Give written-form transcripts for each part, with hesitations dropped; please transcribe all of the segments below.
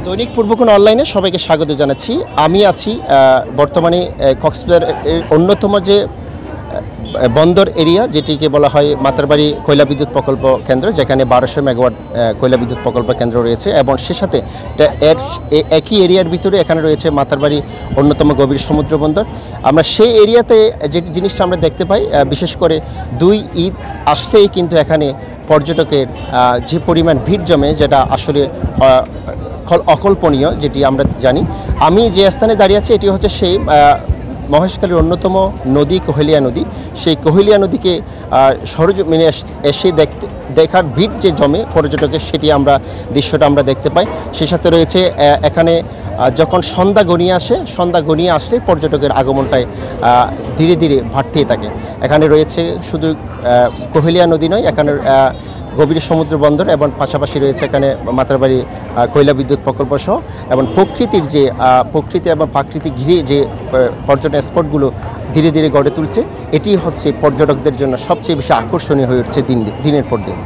দৈনিক পূর্বকোণ অনলাইনে সবাইকে স্বাগত জানাচ্ছি। আমি আছি বর্তমানে কক্সবাজার অন্যতম যে বন্দর এরিয়া, যেটিকে বলা হয় মাতারবাড়ি কয়লা বিদ্যুৎ প্রকল্প কেন্দ্র, যেখানে 1200 মেগাওয়াট কয়লা বিদ্যুৎ প্রকল্প কেন্দ্র রয়েছে এবং সে সাথে এর একই এরিয়ার ভিতরে এখানে রয়েছে মাতারবাড়ি অন্যতম গভীর সমুদ্র বন্দর। আমরা সেই এরিয়াতে যে জিনিসটা আমরা দেখতে পাই, বিশেষ করে 2 ঈদ আসতেই কিন্তু এখানে পর্যটকের যে পরিমাণ ভিড় জমে, যেটা আসলে অকল্পনীয়, যেটি আমরা জানি। আমি যে স্থানে দাঁড়িয়ে আছি এটি হচ্ছে সেই মহেশখালীর অন্যতম নদী কোহেলিয়া নদী। সেই কোহেলিয়া নদীকে সরজমিনে এসে দেখার ভিড় যে জমে পর্যটকের, সেটি দৃশ্যটা আমরা দেখতে পাই। সেই সাথে রয়েছে এখানে যখন সন্ধ্যা গড়িয়ে আসলে পর্যটকের আগমনটাই ধীরে ধীরে বাড়তেই থাকে। এখানে রয়েছে শুধু কোহেলিয়া নদী নয়, এখানে গভীর সমুদ্র বন্দর এবং পাশাপাশি রয়েছে এখানে মাতারবাড়ি কয়লা বিদ্যুৎ প্রকল্প সহ, এবং প্রকৃতি এবং প্রাকৃতিক ঘিরে যে পর্যটন স্পটগুলো ধীরে ধীরে গড়ে তুলছে, এটি হচ্ছে পর্যটকদের জন্য সবচেয়ে বেশি আকর্ষণীয় হয়ে উঠছে দিনের পর দিন।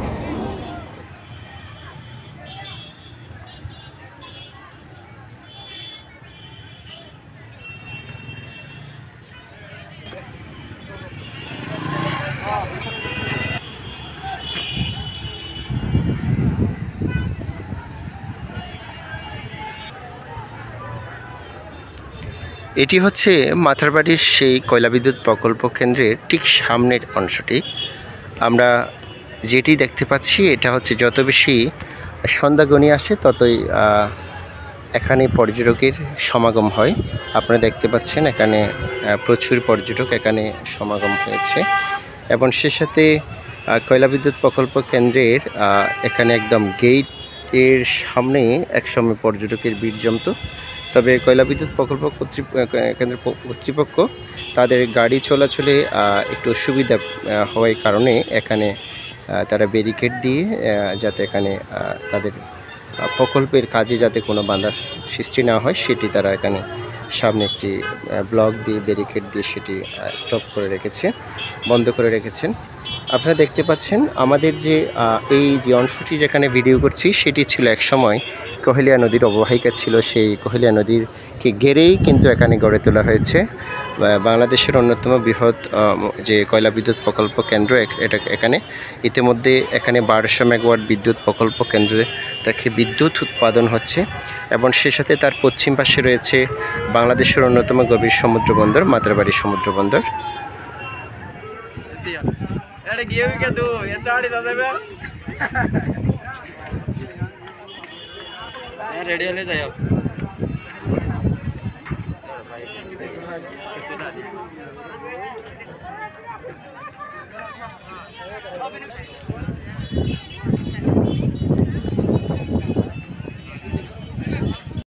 এটি হচ্ছে মাতারবাড়ির সেই কয়লা বিদ্যুৎ প্রকল্প কেন্দ্রের ঠিক সামনের অংশটি। আমরা যেটি দেখতে পাচ্ছি, এটা হচ্ছে যত বেশি সন্ধ্যা গণিয়ে আসে ততই এখানে পর্যটকের সমাগম হয়। আপনারা দেখতে পাচ্ছেন এখানে প্রচুর পর্যটক এখানে সমাগম হয়েছে, এবং সে সাথে কয়লা বিদ্যুৎ প্রকল্প কেন্দ্রের এখানে একদম গেটের সামনে একসময় পর্যটকের ভিড় জমতো। তবে কয়লা বিদ্যুৎ প্রকল্প কেন্দ্র কর্তৃপক্ষ তাদের গাড়ি চলাচলে একটু অসুবিধা হওয়ার কারণে এখানে তারা ব্যারিকেড দিয়ে যাতে এখানে তাদের প্রকল্পের কাজে যাতে কোনো বাধার সৃষ্টি না হয়, সেটি তারা এখানে সামনে একটি ব্লক দিয়ে ব্যারিকেড দিয়ে সেটি বন্ধ করে রেখেছেন। আপনারা দেখতে পাচ্ছেন আমাদের যে এই যে অংশটি যেখানে ভিডিও করছি, সেটি ছিল এক সময় কোহেলিয়া নদীর অববাহিকা ছিল। সেই কোহেলিয়া নদীরকে ঘেরেই কিন্তু এখানে গড়ে তোলা হয়েছে বাংলাদেশের অন্যতম বৃহৎ যে কয়লা বিদ্যুৎ প্রকল্প কেন্দ্র। এখানে ইতিমধ্যে এখানে 1200 মেগাওয়াট বিদ্যুৎ প্রকল্প কেন্দ্রে থেকে বিদ্যুৎ উৎপাদন হচ্ছে, এবং সে সাথে তার পশ্চিম পাশে রয়েছে বাংলাদেশের অন্যতম গভীর সমুদ্র বন্দর মাতারবাড়ি সমুদ্র বন্দর। रेडी होले जाए आप